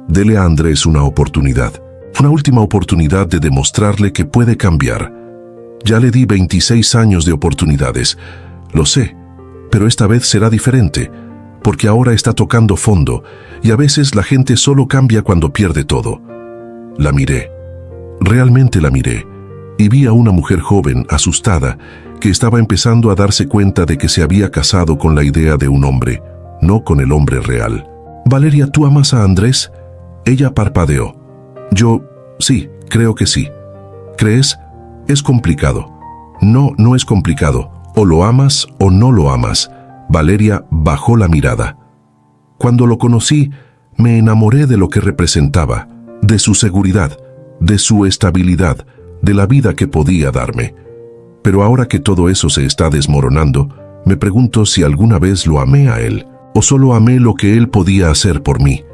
Dele a Andrés una oportunidad, una última oportunidad de demostrarle que puede cambiar. Ya le di 26 años de oportunidades, lo sé, pero esta vez será diferente, porque ahora está tocando fondo, y a veces la gente solo cambia cuando pierde todo. La miré, realmente la miré, y vi a una mujer joven, asustada, que estaba empezando a darse cuenta de que se había casado con la idea de un hombre, no con el hombre real. «Valeria, ¿tú amas a Andrés?» Ella parpadeó. Sí, creo que sí. ¿Crees? Es complicado. No es complicado. O lo amas o no lo amas. Valeria bajó la mirada. Cuando lo conocí, me enamoré de lo que representaba, de su seguridad, de su estabilidad, de la vida que podía darme. Pero ahora que todo eso se está desmoronando, me pregunto si alguna vez lo amé a él, o solo amé lo que él podía hacer por mí.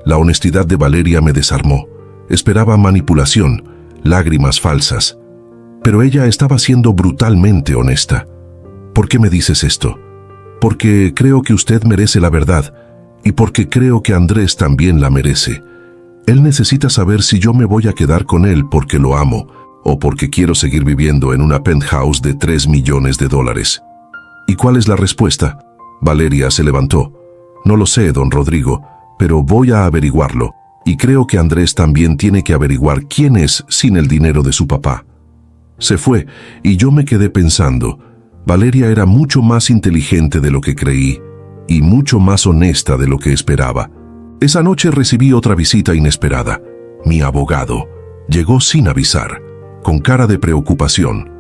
La honestidad de Valeria me desarmó. Esperaba manipulación, lágrimas falsas. Pero ella estaba siendo brutalmente honesta. ¿Por qué me dices esto? Porque creo que usted merece la verdad, y porque creo que Andrés también la merece. Él necesita saber si yo me voy a quedar con él porque lo amo, o porque quiero seguir viviendo en una penthouse de $3 millones. ¿Y cuál es la respuesta? Valeria se levantó. No lo sé, don Rodrigo, pero voy a averiguarlo, y creo que Andrés también tiene que averiguar quién es sin el dinero de su papá. Se fue, y yo me quedé pensando. Valeria era mucho más inteligente de lo que creí, y mucho más honesta de lo que esperaba. Esa noche recibí otra visita inesperada. Mi abogado llegó sin avisar, con cara de preocupación.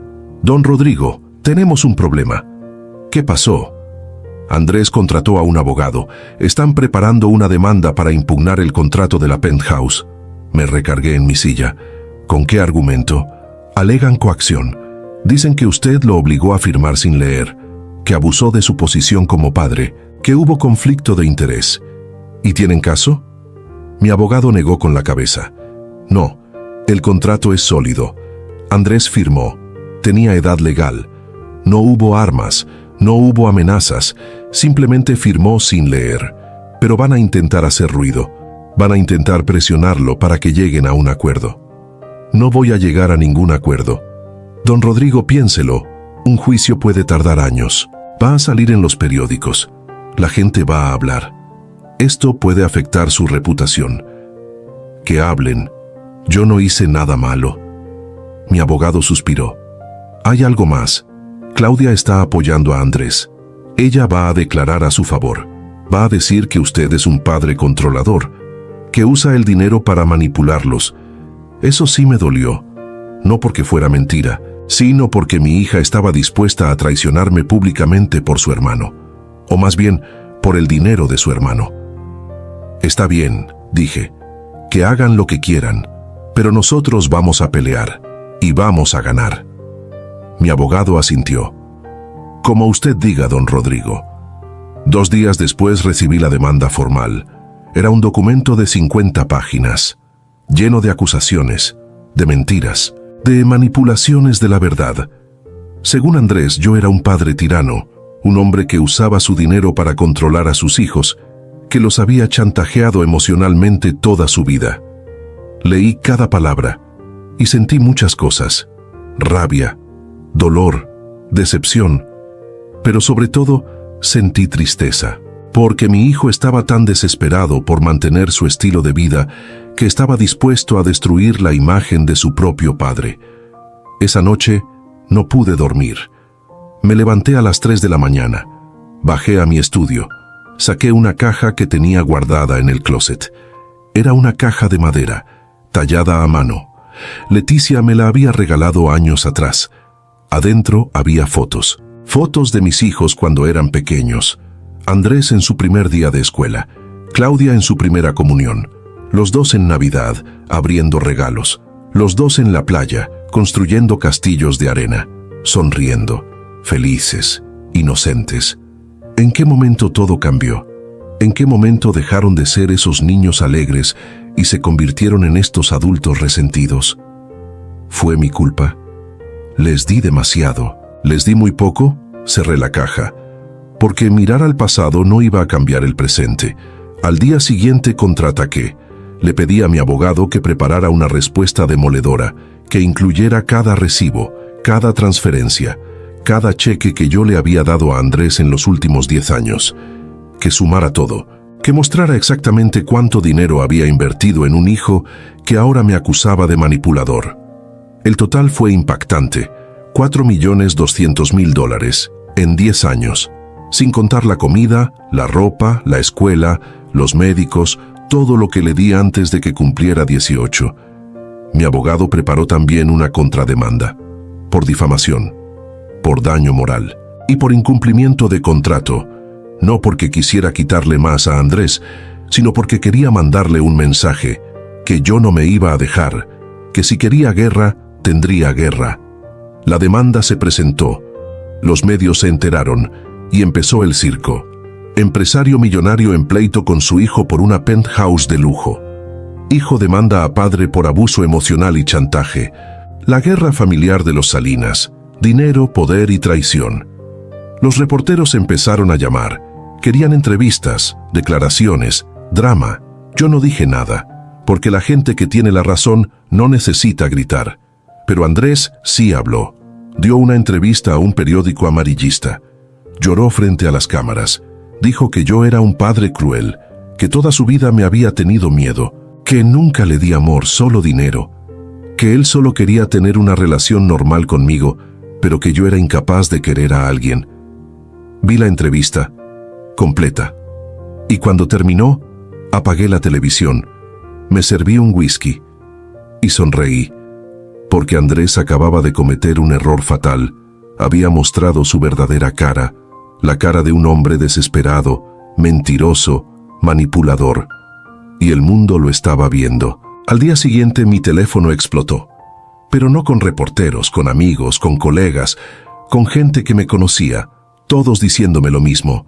«Don Rodrigo, tenemos un problema». «¿Qué pasó?» «Andrés contrató a un abogado. Están preparando una demanda para impugnar el contrato de la penthouse». Me recargué en mi silla. ¿Con qué argumento? Alegan coacción. Dicen que usted lo obligó a firmar sin leer, que abusó de su posición como padre, que hubo conflicto de interés. ¿Y tienen caso?» Mi abogado negó con la cabeza. «No, el contrato es sólido. Andrés firmó. Tenía edad legal. No hubo armas, no hubo amenazas. Simplemente firmó sin leer. Pero van a intentar hacer ruido. Van a intentar presionarlo para que lleguen a un acuerdo». «No voy a llegar a ningún acuerdo. Don Rodrigo, piénselo. Un juicio puede tardar años. Va a salir en los periódicos. La gente va a hablar. Esto puede afectar su reputación. Que hablen. Yo no hice nada malo». Mi abogado suspiró. «Hay algo más. Claudia está apoyando a Andrés. Ella va a declarar a su favor. Va a decir que usted es un padre controlador, que usa el dinero para manipularlos. Eso sí me dolió. No porque fuera mentira, sino porque mi hija estaba dispuesta a traicionarme públicamente por su hermano. O más bien, por el dinero de su hermano». «Está bien», dije, «que hagan lo que quieran, pero nosotros vamos a pelear, y vamos a ganar». Mi abogado asintió. «Como usted diga, don Rodrigo». 2 días después recibí la demanda formal. Era un documento de 50 páginas, lleno de acusaciones, de mentiras, de manipulaciones de la verdad. Según Andrés, yo era un padre tirano, un hombre que usaba su dinero para controlar a sus hijos, que los había chantajeado emocionalmente toda su vida. Leí cada palabra y sentí muchas cosas: rabia, dolor, decepción, pero sobre todo sentí tristeza, porque mi hijo estaba tan desesperado por mantener su estilo de vida que estaba dispuesto a destruir la imagen de su propio padre. Esa noche no pude dormir. Me levanté a las 3 de la mañana, bajé a mi estudio, saqué una caja que tenía guardada en el closet. Era una caja de madera, tallada a mano. Leticia me la había regalado años atrás. Adentro había fotos de mis hijos cuando eran pequeños. Andrés en su primer día de escuela, Claudia en su primera comunión, Los dos en Navidad, abriendo regalos. Los dos en la playa, construyendo castillos de arena, sonriendo, felices, inocentes. ¿En qué momento todo cambió? ¿En qué momento dejaron de ser esos niños alegres y se convirtieron en estos adultos resentidos? ¿Fue mi culpa? ¿Les di demasiado? ¿Les di muy poco? Cerré la caja. Porque mirar al pasado no iba a cambiar el presente. Al día siguiente contraataqué. Le pedí a mi abogado que preparara una respuesta demoledora, que incluyera cada recibo, cada transferencia, cada cheque que yo le había dado a Andrés en los últimos 10 años. Que sumara todo, que mostrara exactamente cuánto dinero había invertido en un hijo que ahora me acusaba de manipulador. El total fue impactante, $4.200.000 en 10 años, sin contar la comida, la ropa, la escuela, los médicos, todo lo que le di antes de que cumpliera 18. Mi abogado preparó también una contrademanda, por difamación, por daño moral y por incumplimiento de contrato, no porque quisiera quitarle más a Andrés, sino porque quería mandarle un mensaje, que yo no me iba a dejar, que si quería guerra, tendría guerra. La demanda se presentó, los medios se enteraron y empezó el circo. Empresario millonario en pleito con su hijo por una penthouse de lujo. Hijo demanda a padre por abuso emocional y chantaje. La guerra familiar de los Salinas. Dinero, poder y traición. Los reporteros empezaron a llamar. Querían entrevistas, declaraciones, drama. Yo no dije nada, porque la gente que tiene la razón no necesita gritar. Pero Andrés sí habló. Dio una entrevista a un periódico amarillista. Lloró frente a las cámaras. Dijo que yo era un padre cruel, que toda su vida me había tenido miedo, que nunca le di amor, solo dinero, que él solo quería tener una relación normal conmigo, pero que yo era incapaz de querer a alguien. Vi la entrevista, completa, y cuando terminó, apagué la televisión, me serví un whisky y sonreí, porque Andrés acababa de cometer un error fatal, había mostrado su verdadera cara, la cara de un hombre desesperado, mentiroso, manipulador, y el mundo lo estaba viendo. Al día siguiente mi teléfono explotó, pero no con reporteros, con amigos, con colegas, con gente que me conocía, todos diciéndome lo mismo.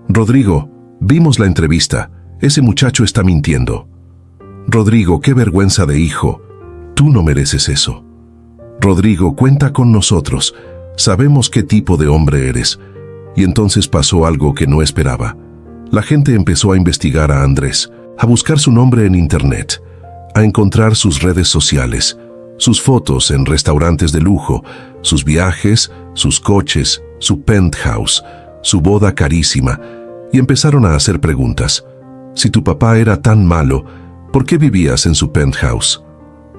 Rodrigo, vimos la entrevista, ese muchacho está mintiendo. Rodrigo, qué vergüenza de hijo, tú no mereces eso. Rodrigo, cuenta con nosotros, sabemos qué tipo de hombre eres. Y entonces pasó algo que no esperaba. La gente empezó a investigar a Andrés, a buscar su nombre en internet, a encontrar sus redes sociales, sus fotos en restaurantes de lujo, sus viajes, sus coches, su penthouse, su boda carísima, y empezaron a hacer preguntas. Si tu papá era tan malo, ¿por qué vivías en su penthouse?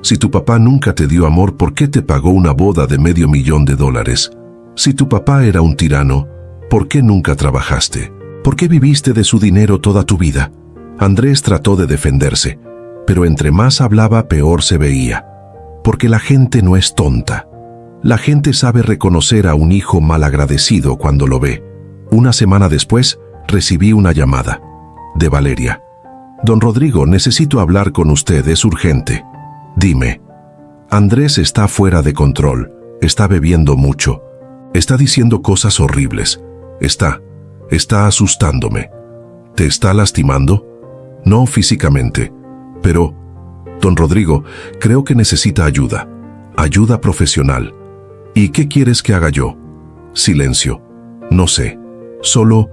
Si tu papá nunca te dio amor, ¿por qué te pagó una boda de $500,000? Si tu papá era un tirano, ¿por qué nunca trabajaste? ¿Por qué viviste de su dinero toda tu vida? Andrés trató de defenderse, pero entre más hablaba, peor se veía. Porque la gente no es tonta. La gente sabe reconocer a un hijo malagradecido cuando lo ve. Una semana después, recibí una llamada. De Valeria. Don Rodrigo, necesito hablar con usted, es urgente. Dime. Andrés está fuera de control, está bebiendo mucho, está diciendo cosas horribles. Está asustándome. ¿Te está lastimando? No físicamente, pero, don Rodrigo, creo que necesita ayuda profesional. ¿Y qué quieres que haga yo? Silencio. No sé, solo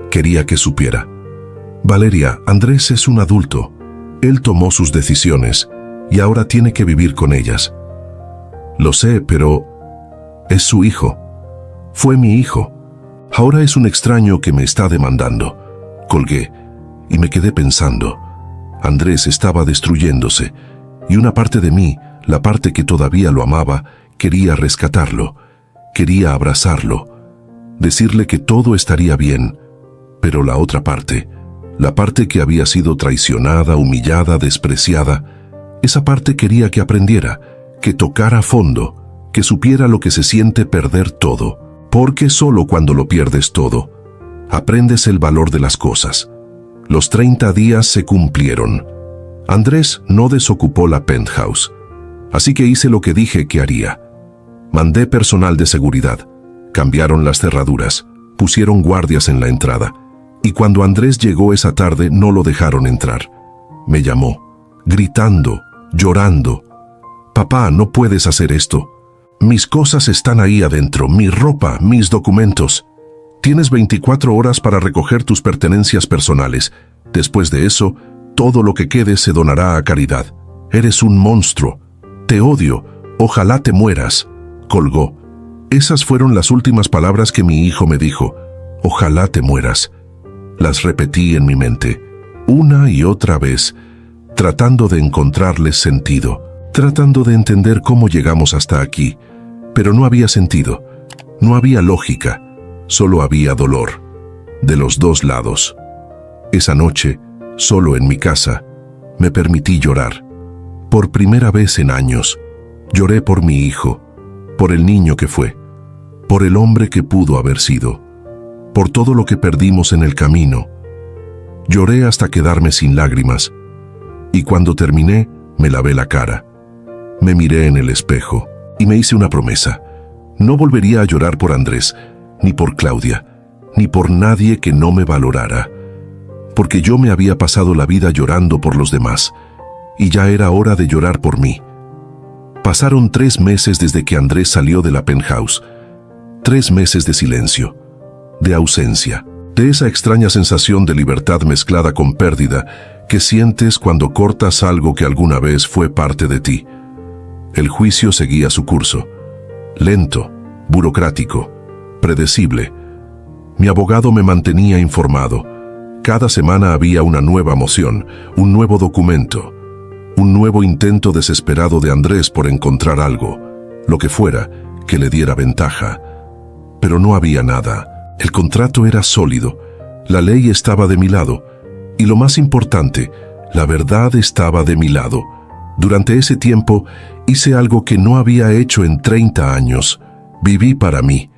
quería que supiera. Valeria, Andrés es un adulto. Él tomó sus decisiones y ahora tiene que vivir con ellas. Lo sé, pero es su hijo. Fue mi hijo. Ahora es un extraño que me está demandando. Colgué y me quedé pensando. Andrés estaba destruyéndose y una parte de mí, la parte que todavía lo amaba, quería rescatarlo, quería abrazarlo, decirle que todo estaría bien, pero la otra parte, la parte que había sido traicionada, humillada, despreciada, esa parte quería que aprendiera, que tocara a fondo, que supiera lo que se siente perder todo. Porque solo cuando lo pierdes todo, aprendes el valor de las cosas. Los 30 días se cumplieron. Andrés no desocupó la penthouse, así que hice lo que dije que haría. Mandé personal de seguridad, cambiaron las cerraduras, pusieron guardias en la entrada, y cuando Andrés llegó esa tarde no lo dejaron entrar. Me llamó, gritando, llorando. «Papá, no puedes hacer esto. Mis cosas están ahí adentro, mi ropa, mis documentos. Tienes 24 horas para recoger tus pertenencias personales. Después de eso, todo lo que quede se donará a caridad. Eres un monstruo. Te odio. Ojalá te mueras». Colgó. Esas fueron las últimas palabras que mi hijo me dijo. «Ojalá te mueras». Las repetí en mi mente, una y otra vez, tratando de encontrarles sentido, tratando de entender cómo llegamos hasta aquí. Pero no había sentido, no había lógica, solo había dolor, de los dos lados. Esa noche, solo en mi casa, me permití llorar. Por primera vez en años, lloré por mi hijo, por el niño que fue, por el hombre que pudo haber sido, por todo lo que perdimos en el camino. Lloré hasta quedarme sin lágrimas, y cuando terminé, me lavé la cara. Me miré en el espejo y me hice una promesa. No volvería a llorar por Andrés, ni por Claudia, ni por nadie que no me valorara, porque yo me había pasado la vida llorando por los demás, y ya era hora de llorar por mí. Pasaron 3 meses desde que Andrés salió de la penthouse. 3 meses de silencio, de ausencia, de esa extraña sensación de libertad mezclada con pérdida que sientes cuando cortas algo que alguna vez fue parte de ti. El juicio seguía su curso, lento, burocrático, predecible. Mi abogado me mantenía informado. Cada semana había una nueva moción, un nuevo documento, un nuevo intento desesperado de Andrés por encontrar algo, lo que fuera, que le diera ventaja. Pero no había nada. El contrato era sólido, la ley estaba de mi lado, y lo más importante, la verdad estaba de mi lado. Durante ese tiempo, hice algo que no había hecho en 30 años. Viví para mí.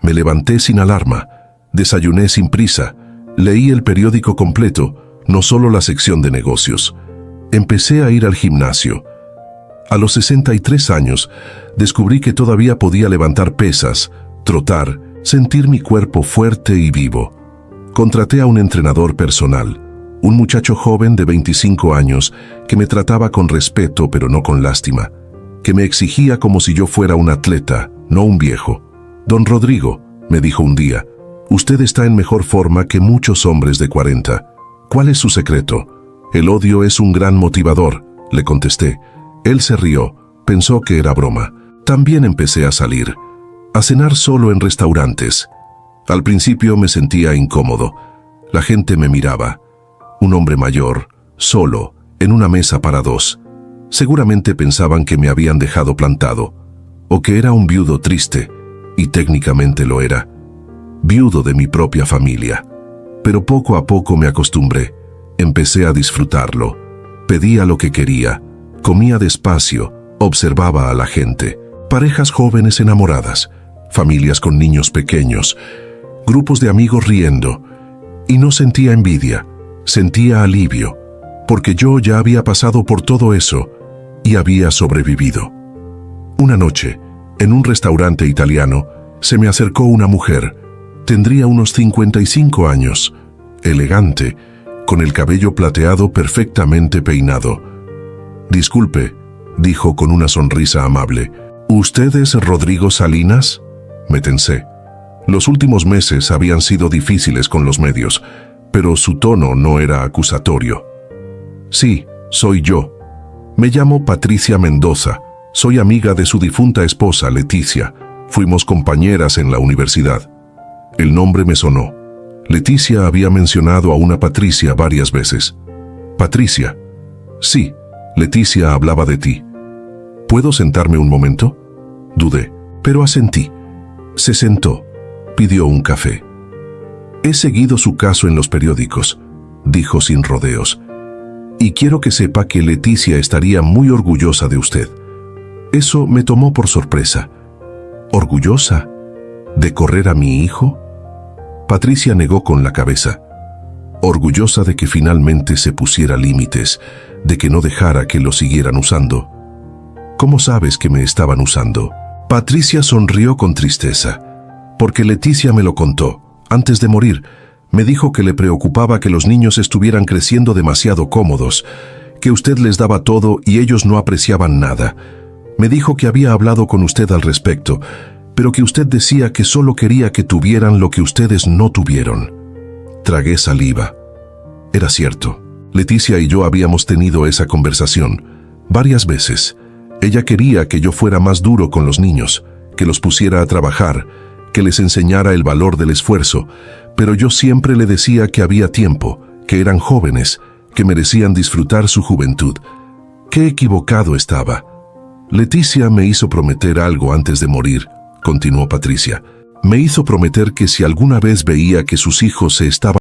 Me levanté sin alarma, desayuné sin prisa, leí el periódico completo, no solo la sección de negocios. Empecé a ir al gimnasio. A los 63 años, descubrí que todavía podía levantar pesas, trotar, sentir mi cuerpo fuerte y vivo. Contraté a un entrenador personal, un muchacho joven de 25 años que me trataba con respeto pero no con lástima, que me exigía como si yo fuera un atleta, no un viejo. «Don Rodrigo», me dijo un día, «usted está en mejor forma que muchos hombres de 40. ¿Cuál es su secreto?» «El odio es un gran motivador», le contesté. Él se rió, pensó que era broma. También empecé a salir, a cenar solo en restaurantes. Al principio me sentía incómodo. La gente me miraba. Un hombre mayor, solo, en una mesa para 2. Seguramente pensaban que me habían dejado plantado, o que era un viudo triste, y técnicamente lo era. Viudo de mi propia familia. Pero poco a poco me acostumbré. Empecé a disfrutarlo. Pedía lo que quería, comía despacio, observaba a la gente. Parejas jóvenes enamoradas, familias con niños pequeños, grupos de amigos riendo, y no sentía envidia, sentía alivio, porque yo ya había pasado por todo eso y había sobrevivido. Una noche, en un restaurante italiano, se me acercó una mujer. Tendría unos 55 años, elegante, con el cabello plateado perfectamente peinado. «Disculpe», dijo con una sonrisa amable, «¿usted es Rodrigo Salinas?» Me tensé. Los últimos meses habían sido difíciles con los medios, pero su tono no era acusatorio. «Sí, soy yo. Me llamo Patricia Mendoza. Soy amiga de su difunta esposa, Leticia. Fuimos compañeras en la universidad». El nombre me sonó. Leticia había mencionado a una Patricia varias veces. «Patricia». «Sí, Leticia hablaba de ti». «¿Puedo sentarme un momento?» Dudé, pero asentí. Se sentó. Pidió un café. «He seguido su caso en los periódicos», dijo sin rodeos. «Y quiero que sepa que Leticia estaría muy orgullosa de usted». Eso me tomó por sorpresa. ¿Orgullosa? ¿De correr a mi hijo? Patricia negó con la cabeza. orgullosa de que finalmente se pusiera límites, de que no dejara que lo siguieran usando. ¿Cómo sabes que me estaban usando? Patricia sonrió con tristeza, porque Leticia me lo contó. Antes de morir, me dijo que le preocupaba que los niños estuvieran creciendo demasiado cómodos, que usted les daba todo y ellos no apreciaban nada. Me dijo que había hablado con usted al respecto, pero que usted decía que solo quería que tuvieran lo que ustedes no tuvieron. Tragué saliva. Era cierto. Leticia y yo habíamos tenido esa conversación varias veces. Ella quería que yo fuera más duro con los niños, que los pusiera a trabajar, que les enseñara el valor del esfuerzo, pero yo siempre le decía que había tiempo, que eran jóvenes, que merecían disfrutar su juventud. Qué equivocado estaba. Leticia me hizo prometer algo antes de morir, continuó Patricia. Me hizo prometer que si alguna vez veía que sus hijos se estaban